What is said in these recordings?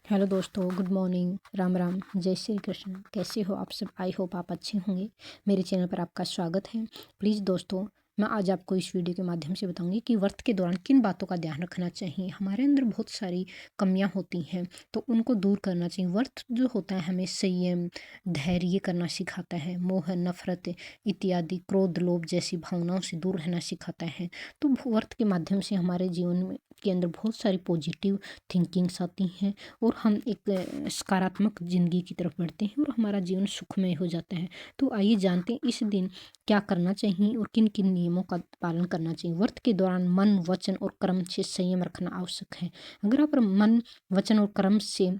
Hello दोस्तों, good morning, Ram Ram, जय श्री कृष्ण। कैसे हो आप सब? आई होप आप अच्छे होंगे। मेरे चैनल पर आपका स्वागत है। प्लीज़ दोस्तों, मैं आज आपको इस वीडियो के माध्यम से बताऊंगी कि व्रत के दौरान किन बातों का ध्यान रखना चाहिए। हमारे अंदर बहुत सारी कमियां होती हैं, तो उनको दूर करना चाहिए। व्रत जो होता है हमें संयम, धैर्य करना सिखाता है। मोह, नफरत इत्यादि, क्रोध, लोभ जैसी भावनाओं से दूर रहना सिखाता है। तो व्रत के माध्यम से हमारे जीवन के अंदर बहुत सारी पॉजिटिव थिंकिंग्स आती हैं और हम एक सकारात्मक ज़िंदगी की तरफ बढ़ते हैं और हमारा जीवन सुखमय हो जाता है। तो आइए जानते हैं इस दिन क्या करना चाहिए और किन किन नियमों का पालन करना चाहिए। व्रत के दौरान मन, वचन और कर्म से संयम रखना आवश्यक है। अगर आप मन, वचन और कर्म से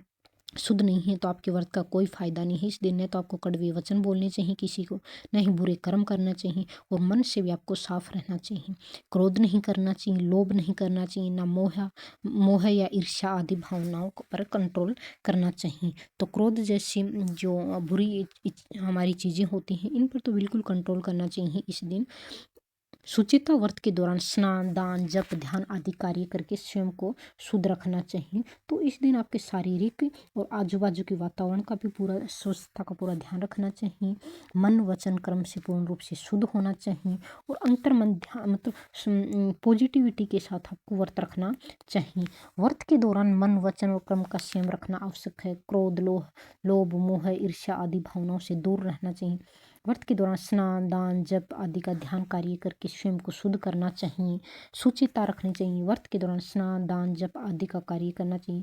शुद्ध नहीं है तो आपके व्रत का कोई फायदा नहीं है। इस दिन न तो आपको कड़वे वचन बोलने चाहिए किसी को, न ही बुरे कर्म करना चाहिए, और मन से भी आपको साफ रहना चाहिए। क्रोध नहीं करना चाहिए, लोभ नहीं करना चाहिए, ना मोह या ईर्ष्या आदि भावनाओं पर कंट्रोल करना चाहिए। तो क्रोध जैसी जो बुरी हमारी चीज़ें होती हैं, इन पर तो बिल्कुल कंट्रोल करना चाहिए इस दिन। शुचिता व्रत के दौरान स्नान, दान, जप, ध्यान आदि कार्य करके स्वयं को शुद्ध रखना चाहिए। तो इस दिन आपके शारीरिक और आजू बाजू के वातावरण का भी पूरा स्वच्छता का पूरा ध्यान रखना चाहिए। मन, वचन, कर्म से पूर्ण रूप से शुद्ध होना चाहिए और अंतर मन ध्यान मतलब पॉजिटिविटी के साथ आपको व्रत रखना चाहिए। व्रत के दौरान मन, वचन और कर्म का संयम रखना आवश्यक है। क्रोध, लोभ, मोह, ईर्ष्या आदि भावनाओं से दूर रहना चाहिए। व्रत के दौरान स्नान, दान, जप आदि का ध्यान कार्य करके स्वयं को शुद्ध करना चाहिए। शुचिता रखनी चाहिए। व्रत के दौरान स्नान, दान, जप आदि का कार्य करना चाहिए।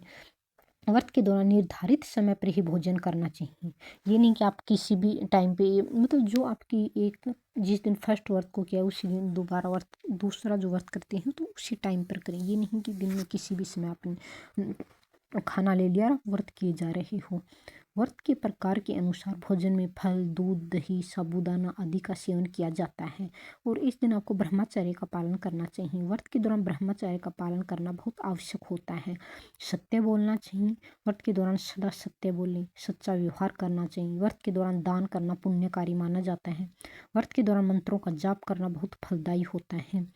व्रत के दौरान निर्धारित समय पर ही भोजन करना चाहिए। ये नहीं कि आप किसी भी टाइम पे, मतलब जो आपकी एक जिस दिन फर्स्ट व्रत को किया उसी दिन दोबारा व्रत दूसरा जो व्रत करते हैं तो उसी टाइम पर करें। ये नहीं कि दिन में किसी भी समय आपने खाना ले लिया और व्रत किए जा रहे हो। व्रत के प्रकार के अनुसार भोजन में फल, दूध, दही, साबूदाना आदि का सेवन किया जाता है और इस दिन आपको ब्रह्मचर्य का पालन करना चाहिए। व्रत के दौरान ब्रह्मचर्य का पालन करना बहुत आवश्यक होता है। सत्य बोलना चाहिए। व्रत के दौरान सदा सत्य बोलें, सच्चा व्यवहार करना चाहिए। व्रत के दौरान दान करना पुण्यकारी माना जाता है। व्रत के दौरान मंत्रों का जाप करना बहुत फलदायी होता है।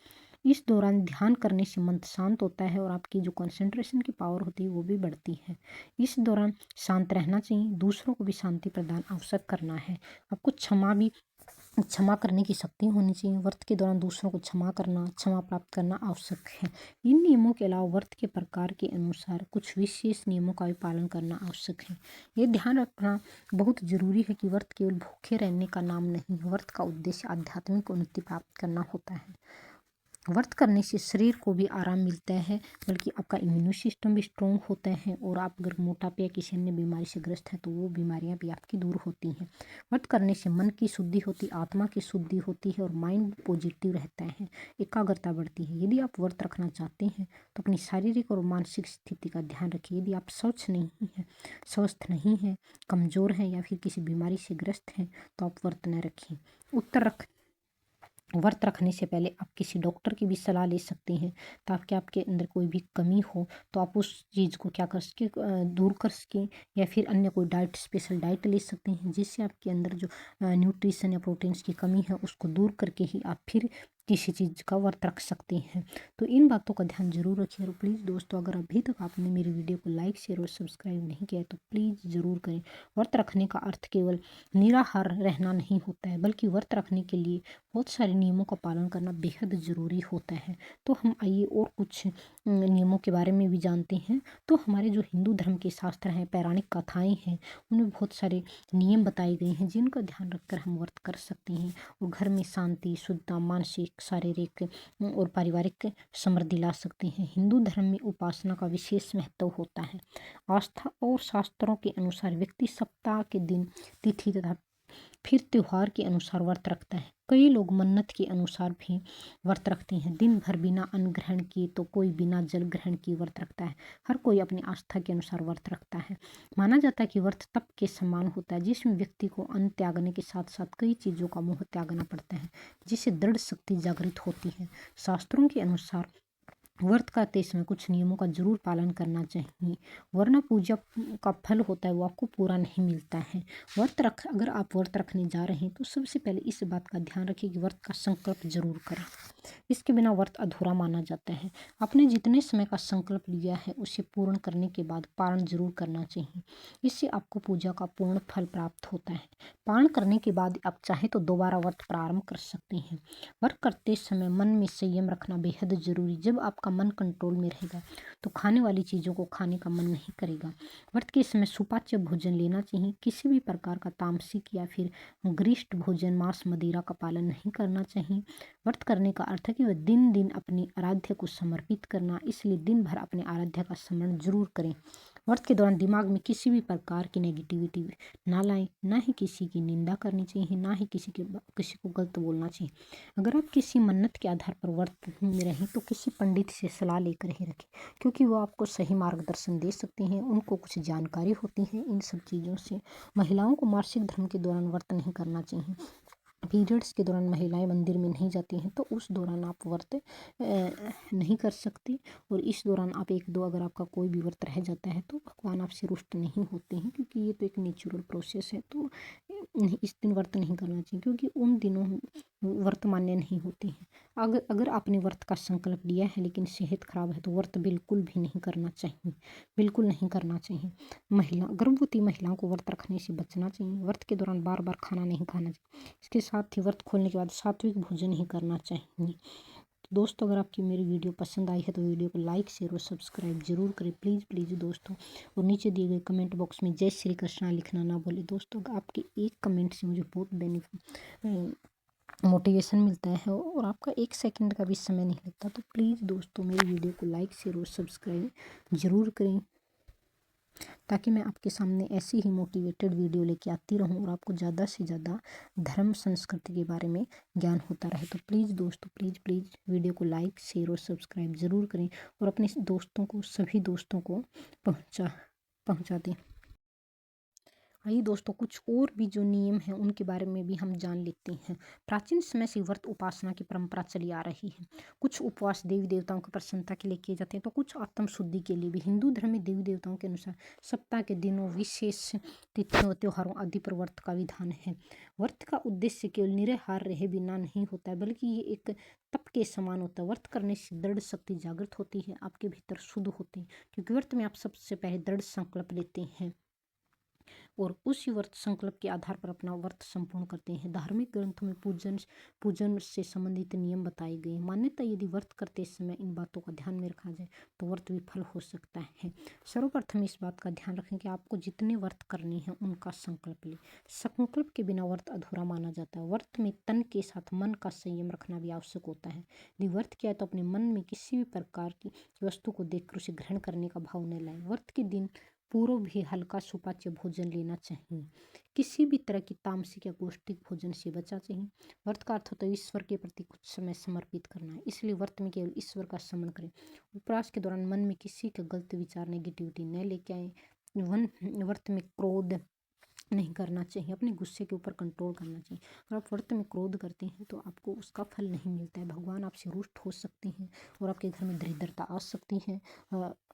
इस दौरान ध्यान करने से मन शांत होता है और आपकी जो कंसंट्रेशन की पावर होती है वो भी बढ़ती है। इस दौरान शांत रहना चाहिए, दूसरों को भी शांति प्रदान आवश्यक करना है। आपको क्षमा करने की शक्ति होनी चाहिए। व्रत के दौरान दूसरों को क्षमा करना, क्षमा प्राप्त करना आवश्यक है। इन नियमों के अलावा व्रत के प्रकार के अनुसार कुछ विशेष नियमों का भी पालन करना आवश्यक है। ये ध्यान रखना बहुत जरूरी है कि व्रत केवल भूखे रहने का नाम नहीं, व्रत का उद्देश्य आध्यात्मिक उन्नति प्राप्त करना होता है। व्रत करने से शरीर को भी आराम मिलता है, बल्कि आपका इम्यून सिस्टम भी स्ट्रॉन्ग होता है और आप अगर मोटापे या किसी अन्य बीमारी से ग्रस्त हैं तो वो बीमारियां भी आपकी दूर होती हैं। व्रत करने से मन की शुद्धि होती, आत्मा की शुद्धि होती है और माइंड पॉजिटिव रहता है, एकाग्रता बढ़ती है। यदि आप व्रत रखना चाहते हैं तो अपनी शारीरिक और मानसिक स्थिति का ध्यान रखिए। यदि आप स्वस्थ नहीं हैं, कमज़ोर हैं या फिर किसी बीमारी से ग्रस्त हैं तो आप व्रत न रखिए। व्रत रखने से पहले आप किसी डॉक्टर की भी सलाह ले सकते हैं ताकि आपके अंदर कोई भी कमी हो तो आप उस चीज़ को क्या कर सके, दूर कर सकें, या फिर अन्य कोई डाइट, स्पेशल डाइट ले सकते हैं जिससे आपके अंदर जो न्यूट्रिशन या प्रोटीन्स की कमी है उसको दूर करके ही आप फिर किसी चीज़ का व्रत रख सकते हैं। तो इन बातों का ध्यान जरूर रखिए। और प्लीज़ दोस्तों, अगर अभी तक आपने मेरी वीडियो को लाइक, शेयर और सब्सक्राइब नहीं किया है तो प्लीज़ ज़रूर करें। व्रत रखने का अर्थ केवल निराहार रहना नहीं होता है, बल्कि व्रत रखने के लिए बहुत सारे नियमों का पालन करना बेहद ज़रूरी होता है। तो हम आइए और कुछ नियमों के बारे में भी जानते हैं। तो हमारे जो हिंदू धर्म के शास्त्र हैं, पौराणिक कथाएं हैं, उनमें बहुत सारे नियम बताए गए हैं जिनका ध्यान रखकर हम व्रत कर सकते हैं और घर में शांति, शुद्धता, मानसिक, शारीरिक और पारिवारिक समृद्धि ला सकते हैं। हिंदू धर्म में उपासना का विशेष महत्व होता है। आस्था और शास्त्रों के अनुसार व्यक्ति सप्ताह के दिन, तिथि तथा फिर त्योहार के अनुसार व्रत रखता है। कई लोग मन्नत के अनुसार भी व्रत रखते हैं। दिन भर बिना अन्न ग्रहण किए तो कोई बिना जल ग्रहण किए व्रत रखता है। हर कोई अपनी आस्था के अनुसार व्रत रखता है। माना जाता है कि व्रत तप के समान होता है जिसमें व्यक्ति को अन्न त्यागने के साथ साथ कई चीज़ों का मोह त्यागना पड़ता है, जिससे दृढ़ शक्ति जागृत होती है। शास्त्रों के अनुसार व्रत करते समय कुछ नियमों का ज़रूर पालन करना चाहिए, वरना पूजा का फल होता है वो आपको पूरा नहीं मिलता है। अगर आप व्रत रखने जा रहे हैं तो सबसे पहले इस बात का ध्यान रखिए कि व्रत का संकल्प जरूर करें। इसके बिना व्रत अधूरा माना जाता है। आपने जितने समय का संकल्प लिया है उसे पूर्ण करने के बाद पारण जरूर करना चाहिए। इससे आपको पूजा का पूर्ण फल प्राप्त होता है। पारण करने के बाद आप चाहें तो दोबारा व्रत प्रारंभ कर सकते हैं। व्रत करते समय मन में संयम रखना बेहद जरूरी। जब आपका मन कंट्रोल में रहेगा तो खाने वाली चीज़ों को खाने का मन नहीं करेगा। व्रत के समय सुपाच्य भोजन लेना चाहिए। किसी भी प्रकार का तामसिक या फिर गरिष्ठ भोजन, मांस, मदिरा का पालन नहीं करना चाहिए। व्रत करने का अर्थ है कि वह दिन दिन अपनी आराध्य को समर्पित करना, इसलिए दिन भर अपने आराध्य का स्मरण जरूर करें। व्रत के दौरान दिमाग में किसी भी प्रकार की नेगेटिविटी ना लाएं, ना ही किसी की निंदा करनी चाहिए, ना ही किसी को गलत बोलना चाहिए। अगर आप किसी मन्नत के आधार पर व्रत में रहें तो किसी पंडित से सलाह लेकर ही रखें, क्योंकि वो आपको सही मार्गदर्शन दे सकते हैं, उनको कुछ जानकारी होती है इन सब चीज़ों से। महिलाओं को मासिक धर्म के दौरान व्रत नहीं करना चाहिए। पीरियड्स के दौरान महिलाएं मंदिर में नहीं जाती हैं तो उस दौरान आप व्रत नहीं कर सकती। और इस दौरान आप एक दो अगर आपका कोई भी व्रत रह जाता है तो भगवान आपसे रुष्ट नहीं होते हैं, क्योंकि ये तो एक नेचुरल प्रोसेस है। तो इस दिन व्रत नहीं करना चाहिए, क्योंकि उन दिनों व्रत मान्य नहीं होते हैं। अगर अगर आपने व्रत का संकल्प लिया है लेकिन सेहत खराब है तो व्रत बिल्कुल भी नहीं करना चाहिए, बिल्कुल नहीं करना चाहिए। गर्भवती महिलाओं को व्रत रखने से बचना चाहिए। व्रत के दौरान बार बार खाना नहीं खाना चाहिए। इसके साथ ही व्रत खोलने के बाद सात्विक भोजन ही करना चाहिए। तो दोस्तों, अगर आपकी मेरी वीडियो पसंद आई है तो वीडियो को लाइक, शेयर और सब्सक्राइब जरूर करें, प्लीज़ प्लीज़ दोस्तों। और नीचे दिए गए कमेंट बॉक्स में जय श्री कृष्णा लिखना ना भूलें दोस्तों। आपके एक कमेंट से मुझे बहुत मोटिवेशन मिलता है और आपका 1 सेकंड का भी समय नहीं लगता। तो प्लीज़ दोस्तों मेरी वीडियो को लाइक, शेयर और सब्सक्राइब ज़रूर करें, ताकि मैं आपके सामने ऐसी ही मोटिवेटेड वीडियो लेके आती रहूं और आपको ज़्यादा से ज़्यादा धर्म संस्कृति के बारे में ज्ञान होता रहे। तो प्लीज़ दोस्तों, प्लीज़ प्लीज़ वीडियो को लाइक, शेयर और सब्सक्राइब ज़रूर करें और अपने दोस्तों को, सभी दोस्तों को पहुँचा दें। आइए दोस्तों, कुछ और भी जो नियम हैं उनके बारे में भी हम जान लेते हैं। प्राचीन समय से व्रत उपासना की परंपरा चली आ रही है। कुछ उपवास देवी देवताओं की प्रसन्नता के लिए किए जाते हैं तो कुछ आत्म शुद्धि के लिए भी। हिंदू धर्म में देवी देवताओं के अनुसार सप्ताह के दिनों, विशेष तिथियों, त्योहारों आदि पर व्रत का विधान है। व्रत का उद्देश्य केवल निराहार रहे बिना नहीं होता है, बल्कि ये एक तप के समान होता है। व्रत करने से दृढ़ शक्ति जागृत होती है, आपके भीतर शुद्ध होते हैं, क्योंकि व्रत में आप सबसे पहले दृढ़ संकल्प लेते हैं और उसी व्रत संकल्प के आधार पर अपना व्रत संपूर्ण करते हैं। धार्मिक ग्रंथों में पूजन से संबंधित नियम बताए गए हैं। मान्यता यदि व्रत करते समय इन बातों का ध्यान में रखा जाए तो व्रत विफल हो सकता है। सर्वप्रथम इस बात का ध्यान रखें कि आपको जितने व्रत करने हैं उनका संकल्प लें। संकल्प के बिना व्रत अधूरा माना जाता है। व्रत में तन के साथ मन का संयम रखना भी आवश्यक होता है। यदि व्रत किया है तो अपने मन में किसी भी प्रकार की वस्तु को देखकर उसे ग्रहण करने का भाव न लाएं। व्रत के दिन पूर्व भी हल्का सुपाच्य भोजन लेना चाहिए। किसी भी तरह की तामसिक या पौष्टिक भोजन से बचा चाहिए। व्रत का अर्थ होता है ईश्वर के प्रति कुछ समय समर्पित करना है, इसलिए व्रत में केवल ईश्वर का स्मरण करें। उपवास के दौरान मन में किसी का गलत विचार, नेगेटिविटी न लेके आए। व्रत में क्रोध नहीं करना चाहिए, अपने गुस्से के ऊपर कंट्रोल करना चाहिए। अगर आप व्रत में क्रोध करते हैं तो आपको उसका फल नहीं मिलता है। भगवान आपसे रुष्ट हो सकते हैं और आपके घर में दरिद्रता आ सकती है,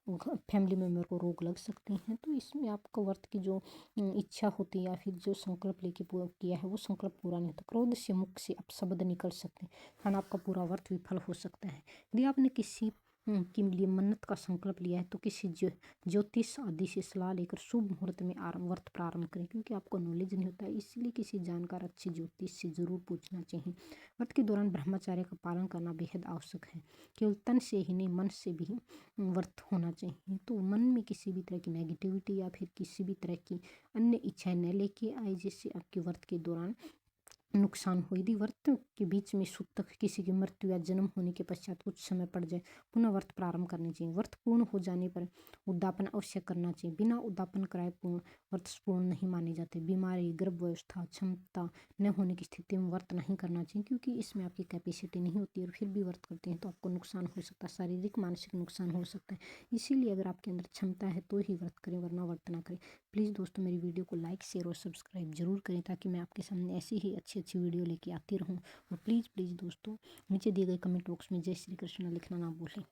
फैमिली मेम्बर को रोग लग सकती हैं। तो इसमें आपको व्रत की जो इच्छा होती है या फिर जो संकल्प लेके पूरा किया है वो संकल्प पूरा नहीं होता। क्रोध से मुख से अपशब्द निकल सकते हैं, खाना आपका पूरा व्रत विफल हो सकता है। यदि आपने किसी के लिए मन्नत का संकल्प लिया है तो किसी ज्योतिष आदि से सलाह लेकर शुभ मुहूर्त में व्रत प्रारंभ करें, क्योंकि आपको नॉलेज नहीं होता है, इसलिए किसी जानकार अच्छे ज्योतिष से जरूर पूछना चाहिए। व्रत के दौरान ब्रह्मचर्य का पालन करना बेहद आवश्यक है। केवल तन से ही नहीं, मन से भी व्रत होना चाहिए। तो मन में किसी भी तरह की नेगेटिविटी या फिर किसी भी तरह की अन्य इच्छाएं न लेके आए जिससे आपके व्रत के दौरान नुकसान हो। यदि व्रत के बीच में सूतक किसी की मृत्यु या जन्म होने के पश्चात कुछ समय पड़ जाए, पुनः व्रत प्रारंभ करने चाहिए। व्रत पूर्ण हो जाने पर उद्यापन अवश्य करना चाहिए। बिना उद्यापन कराए व्रत पूर्ण नहीं माने जाते। बीमारी, गर्भावस्था, क्षमता न होने की स्थिति में व्रत नहीं करना चाहिए, क्योंकि इसमें आपकी कैपेसिटी नहीं होती और फिर भी व्रत करते हैं तो आपको नुकसान हो सकता है, शारीरिक मानसिक नुकसान हो सकता है। इसीलिए अगर आपके अंदर क्षमता है तो ही व्रत करें, वरना व्रत ना करें। प्लीज़ दोस्तों मेरी वीडियो को लाइक, शेयर और सब्सक्राइब जरूर करें, ताकि मैं आपके सामने ऐसी ही अच्छी अच्छी वीडियो लेके आती रहूं। और प्लीज़ प्लीज़ दोस्तों नीचे दिए गए कमेंट बॉक्स में जय श्री कृष्ण लिखना ना भूलें।